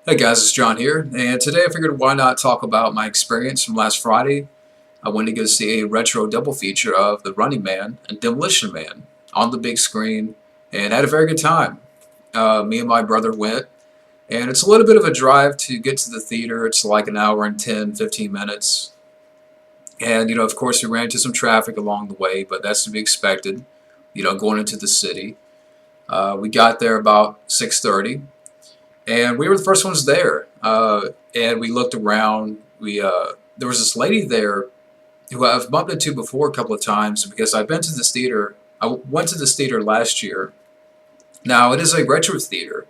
Hey guys, it's John here, and today I figured why not talk about my experience from last Friday. I went to go see a retro double feature of The Running Man and Demolition Man on the big screen, and had a very good time. Me and my brother went, and it's a little bit of a drive to get to the theater. It's like an hour and 10, 15 minutes. And, of course, we ran into some traffic along the way, but that's to be expected, going into the city. We got there about 6:30. And we were the first ones there. And we looked around. There was this lady there who I've bumped into before a couple of times because I've been to this theater. I went to this theater last year. Now it is a retro theater,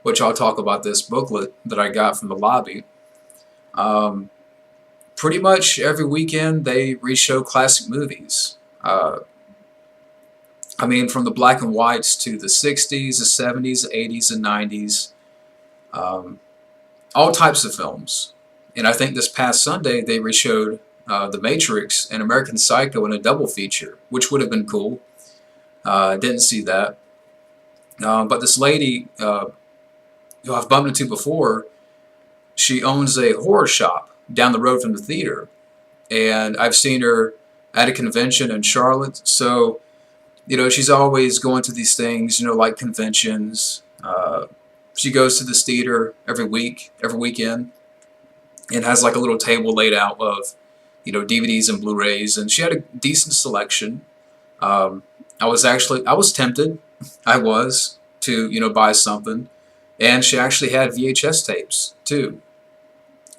which I'll talk about this booklet that I got from the lobby. Um, Pretty much every weekend they reshow classic movies. I mean, from the black and whites to the 60s, the 70s, the 80s, and 90s. Um, all types of films. And I think this past Sunday they reshowed The Matrix and American Psycho in a double feature, which would have been cool. Didn't see that. But this lady, who I've bumped into before, she owns a horror shop down the road from the theater. And I've seen her at a convention in Charlotte. So, she's always going to these things, like conventions. She goes to this theater every week, every weekend, and has like a little table laid out of, DVDs and Blu-rays, and she had a decent selection. Um, I was tempted, I was, to, buy something, and she actually had VHS tapes too.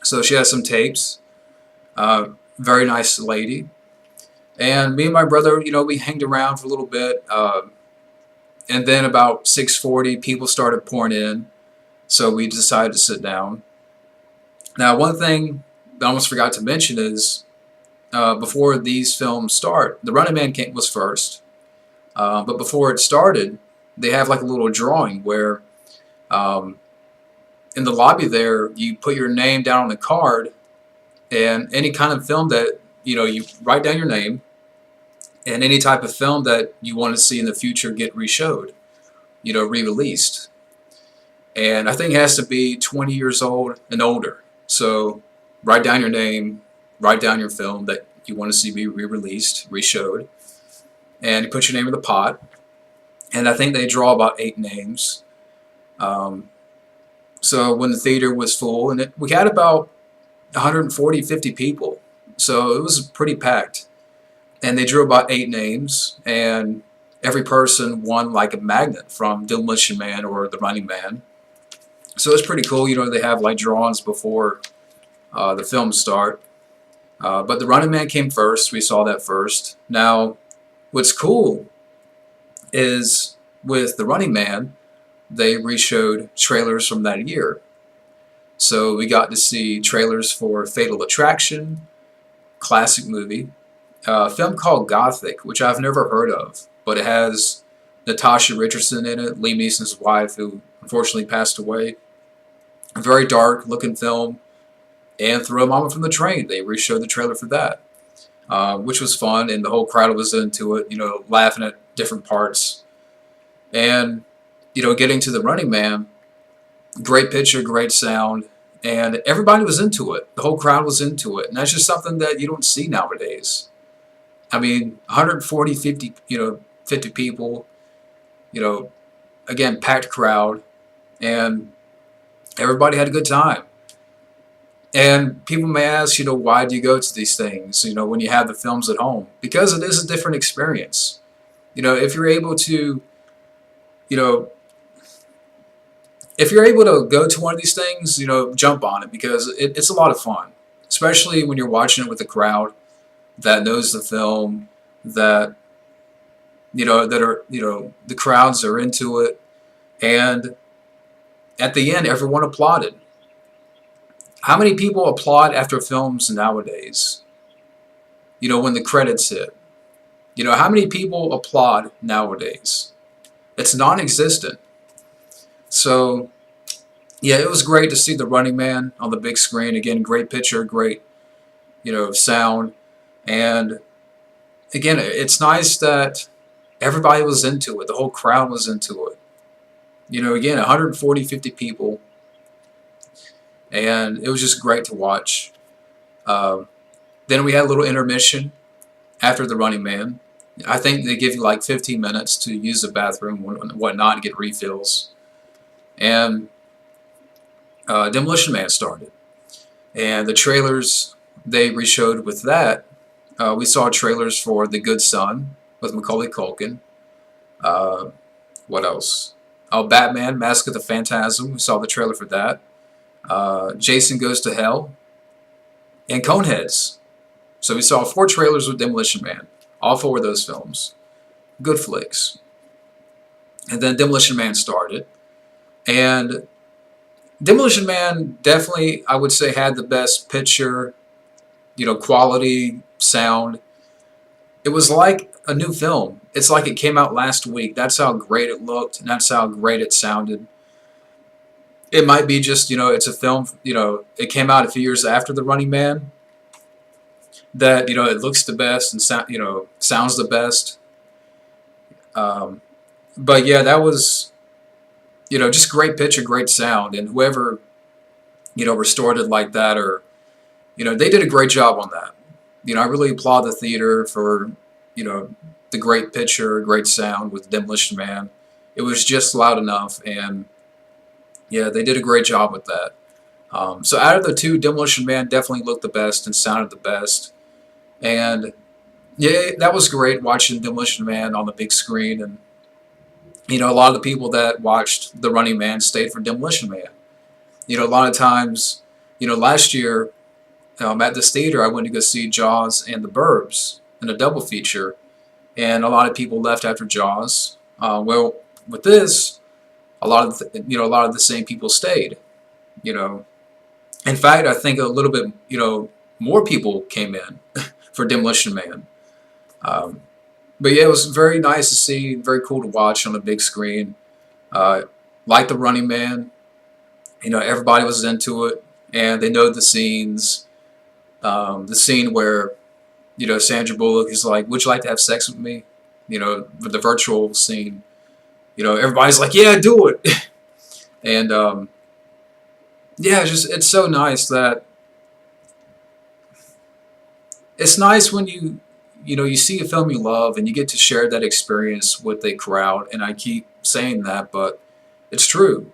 So she has some tapes. Very nice lady, and me and my brother, we hanged around for a little bit. And then about 6:40, people started pouring in, so we decided to sit down. Now, one thing I almost forgot to mention is before these films start, The Running Man was first, but before it started, they have like a little drawing where um, in the lobby there, you put your name down on the card, and any kind of film that, you write down your name, and any type of film that you want to see in the future get reshowed, re-released. And I think it has to be 20 years old and older. So write down your name, write down your film that you want to see be re-released, reshowed, and you put your name in the pot. And I think they draw about 8 names. Um, so when the theater was full, and we had about 140, 50 people, so it was pretty packed. And they drew about 8 names, and every person won like a magnet from Demolition Man or The Running Man. So it's pretty cool. They have like drawings before the films start. But The Running Man came first. We saw that first. Now, what's cool is with The Running Man, they reshowed trailers from that year. So we got to see trailers for Fatal Attraction, classic movie, a film called Gothic, which I've never heard of, but it has Natasha Richardson in it, Liam Neeson's wife, who unfortunately passed away. A very dark looking film. And Throw Mama from the Train, they reshowed the trailer for that, which was fun, and the whole crowd was into it, laughing at different parts. And, getting to The Running Man, great picture, great sound, and everybody was into it. The whole crowd was into it, and that's just something that you don't see nowadays. I mean, 140, 50, 50 people, again, packed crowd, and everybody had a good time. And people may ask, why do you go to these things, when you have the films at home? Because it is a different experience. If you're able to, you know, if you're able to go to one of these things, jump on it because it's a lot of fun, especially when you're watching it with a crowd that knows the film, that, the crowds are into it. And at the end, everyone applauded. How many people applaud after films nowadays? When the credits hit. How many people applaud nowadays? It's non-existent. So, yeah, it was great to see The Running Man on the big screen. Again, great picture, great, sound. And again, it's nice that everybody was into it. The whole crowd was into it. Again, 140, 50 people. and it was just great to watch. Uh, then we had a little intermission after the Running Man. I think they give you like 15 minutes to use the bathroom and whatnot and get refills. And Demolition Man started. And the trailers they reshowed with that, we saw trailers for The Good Son with Macaulay Culkin. Uh, what else? Oh, Batman, Mask of the Phantasm. We saw the trailer for that. Jason Goes to Hell. And Coneheads. So we saw 4 trailers with Demolition Man. All 4 of those films. Good flicks. And then Demolition Man started. And Demolition Man definitely, I would say, had the best picture, quality, sound. It was like a new film. It's like it came out last week. That's how great it looked, and that's how great it sounded. It might be just, it's a film, it came out a few years after The Running Man, that, it looks the best and sounds the best. But yeah, that was, just great picture, great sound, and whoever, restored it like that, or, they did a great job on that. I really applaud the theater for, the great picture, great sound with Demolition Man. It was just loud enough, and yeah, they did a great job with that. So out of the 2, Demolition Man definitely looked the best and sounded the best. And yeah, that was great watching Demolition Man on the big screen. And, a lot of the people that watched The Running Man stayed for Demolition Man. A lot of times, last year at this theater, I went to go see Jaws and The Burbs in a double feature. And a lot of people left after Jaws. Well, with this, a lot of the same people stayed. In fact, I think a little bit more people came in for Demolition Man. But yeah, it was very nice to see, very cool to watch on a big screen. Like The Running Man, everybody was into it, and they know the scenes. The scene where Sandra Bullock is like, "Would you like to have sex with me?" With the virtual scene. Everybody's like, "Yeah, do it." And yeah, it's so nice that it's nice when you see a film you love and you get to share that experience with a crowd. And I keep saying that, but it's true.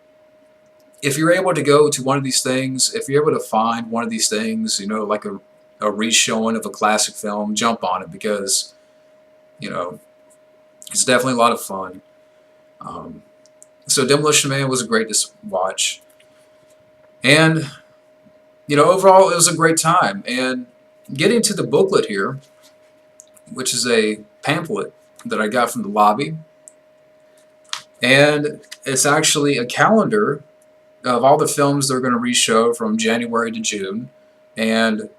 If you're able to go to one of these things, if you're able to find one of these things, like a re-showing of a classic film, jump on it, because it's definitely a lot of fun. So Demolition Man was great to watch. And, overall, it was a great time. And getting to the booklet here, which is a pamphlet that I got from the lobby. And it's actually a calendar of all the films they're going to re-show from January to June. And,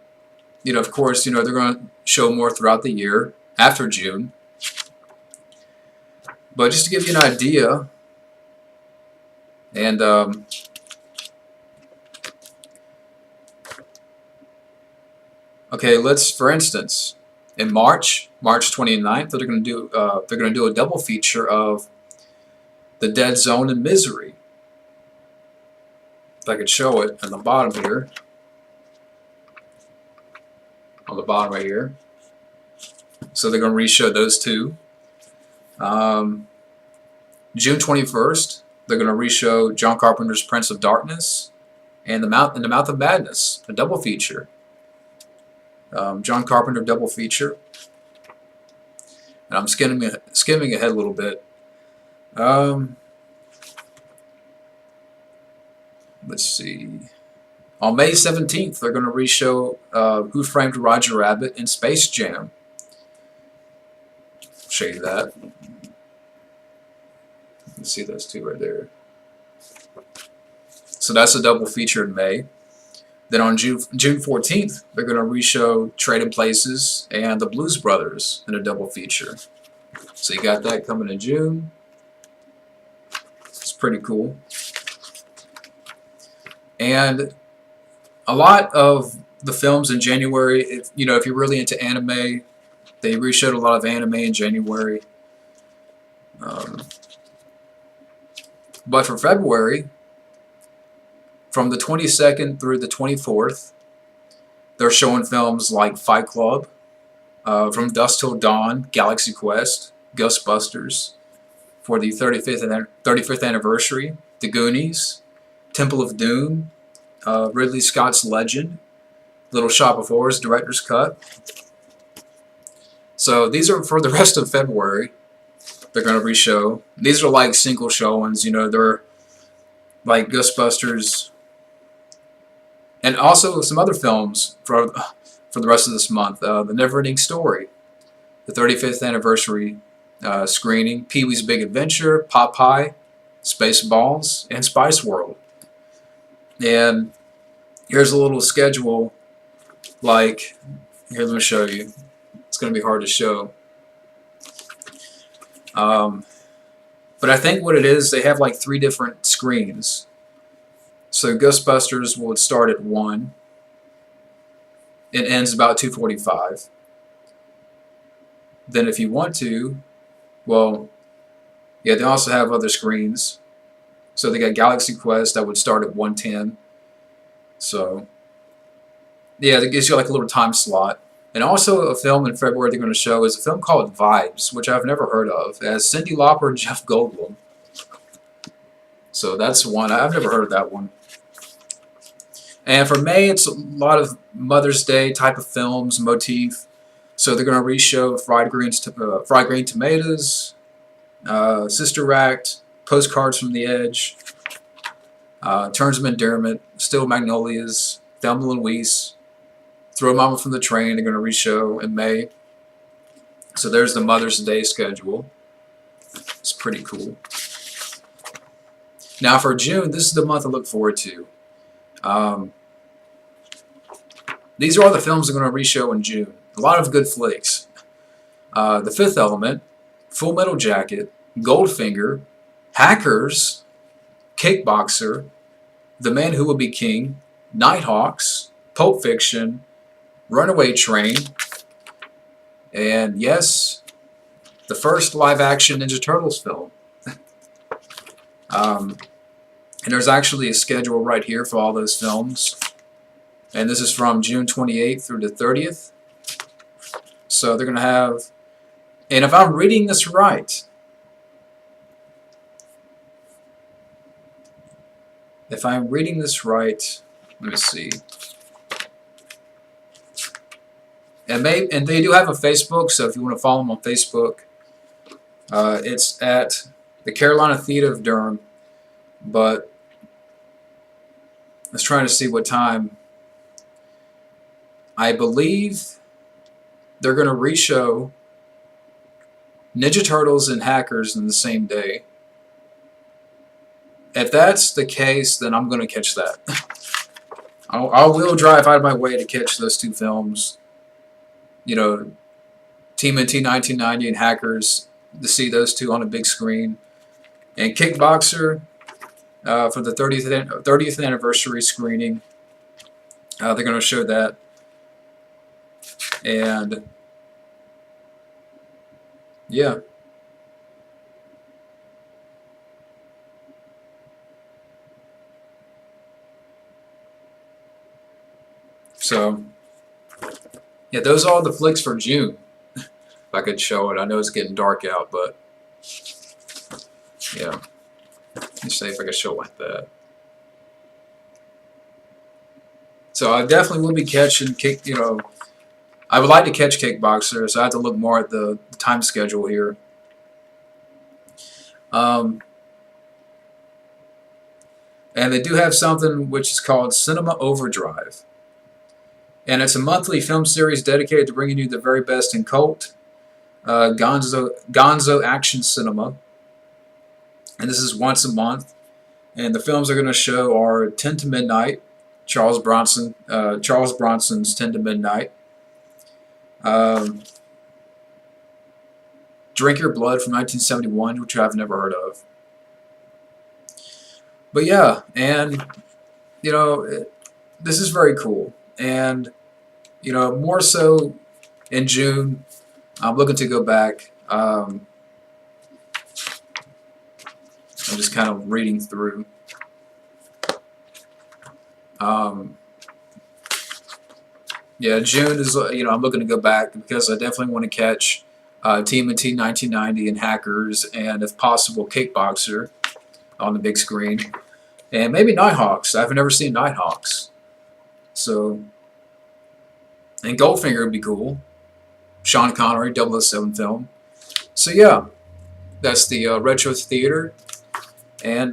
of course, they're going to show more throughout the year after June. But just to give you an idea, and okay, for instance, in March 29th, they're going to do a double feature of The Dead Zone and Misery. If I could show it on the bottom here, on the bottom right here. So they're going to re-show those 2. June 21st, they're going to re-show John Carpenter's Prince of Darkness and The Mouth of Madness, a double feature. John Carpenter double feature. And I'm skimming ahead a little bit. Let's see. On May 17th, they're going to re-show Who Framed Roger Rabbit and Space Jam. I'll show you that. You can see those 2 right there. So that's a double feature in May. Then on June 14th, they're going to re-show Trading Places and The Blues Brothers in a double feature. So you got that coming in June. It's pretty cool. And a lot of the films in January, if you're really into anime, they re-showed a lot of anime in January. But for February, From the 22nd through the 24th, they're showing films like Fight Club, From Dusk Till Dawn, Galaxy Quest, Ghostbusters, for the 35th anniversary, The Goonies, Temple of Doom, Ridley Scott's Legend, Little Shop of Horrors Director's Cut. So these are for the rest of February. They're going to re-show. These are like single showings, you know, they're like Ghostbusters, and also some other films for the rest of this month. The Never-Ending Story, the 35th anniversary screening, Pee-wee's Big Adventure, Popeye, Spaceballs, and Spice World. And here's a little schedule. Like, here, let me show you. It's going to be hard to show. But I think what it is, they have like 3 different screens. So Ghostbusters will start at 1. It ends about 2:45. Then if you want to, well, yeah, they also have other screens. So they got Galaxy Quest that would start at 1:10. So, yeah, that gives you like a little time slot. And also a film in February they're going to show is a film called Vibes, which I've never heard of, as Cyndi Lauper and Jeff Goldblum. So that's one. I've never heard of that one. And for May, it's a lot of Mother's Day type of films, motif. So they're going to re-show Fried Green Tomatoes, Sister Act, Postcards from the Edge, Terms of Endearment, Still Magnolias, Thelma and Louise, Throw Mama from the Train. They're going to re-show in May. So there's the Mother's Day schedule. It's pretty cool. Now for June, this is the month I look forward to. These are all the films they're going to re-show in June. A lot of good flicks. The Fifth Element, Full Metal Jacket, Goldfinger, Hackers, Kickboxer, The Man Who Will Be King, Nighthawks, Pulp Fiction, Runaway Train, and yes, the first live-action Ninja Turtles film. And there's actually a schedule right here for all those films. And this is from June 28th through the 30th. So they're going to have, and if I'm reading this right, let me see. And they do have a Facebook, so if you want to follow them on Facebook, it's at the Carolina Theater of Durham. But let's try to see what time. I believe they're going to re-show Ninja Turtles and Hackers in the same day. If that's the case, then I'm going to catch that. I will drive out of my way to catch those 2 films. You know, TMNT 1990 and Hackers, to see those 2 on a big screen. And Kickboxer, for the 30th anniversary screening. They're going to show that. And yeah. So, yeah, those are all the flicks for June. If I could show it. I know it's getting dark out, but yeah. Let me see if I can show it like that. So I definitely will be catching I would like to catch Kickboxer, so I have to look more at the time schedule here. And they do have something which is called Cinema Overdrive. And it's a monthly film series dedicated to bringing you the very best in cult, gonzo action cinema. And this is once a month. And the films they're going to show are 10 to Midnight, Charles Bronson's 10 to Midnight. Drink Your Blood from 1971, which I've never heard of. But yeah, and this is very cool. And more so in June, I'm looking to go back. I'm just kind of reading through. Um, yeah, June is, I'm looking to go back because I definitely want to catch TMNT 1990 and Hackers, and if possible, Kickboxer on the big screen. And maybe Nighthawks. I've never seen Nighthawks. So, and Goldfinger would be cool. Sean Connery, 007 film. So yeah, that's the Retro Theater, and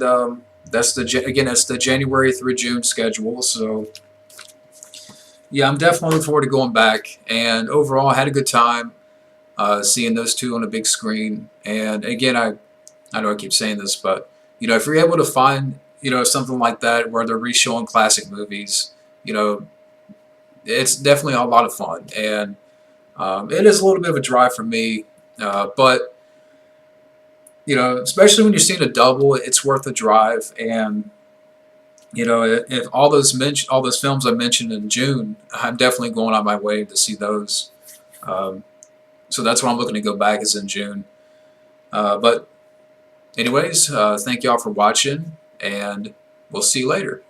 that's that's the January through June schedule. So yeah, I'm definitely looking forward to going back. And overall, I had a good time seeing those two on a big screen. And again, I know I keep saying this, but if you're able to find something like that where they're re-showing classic movies, it's definitely a lot of fun. And it is a little bit of a drive for me, but especially when you're seeing a double, it's worth the drive. And if all those films I mentioned in June, I'm definitely going on my way to see those. So that's what I'm looking to go back is in June. But anyways, thank y'all for watching, and we'll see you later.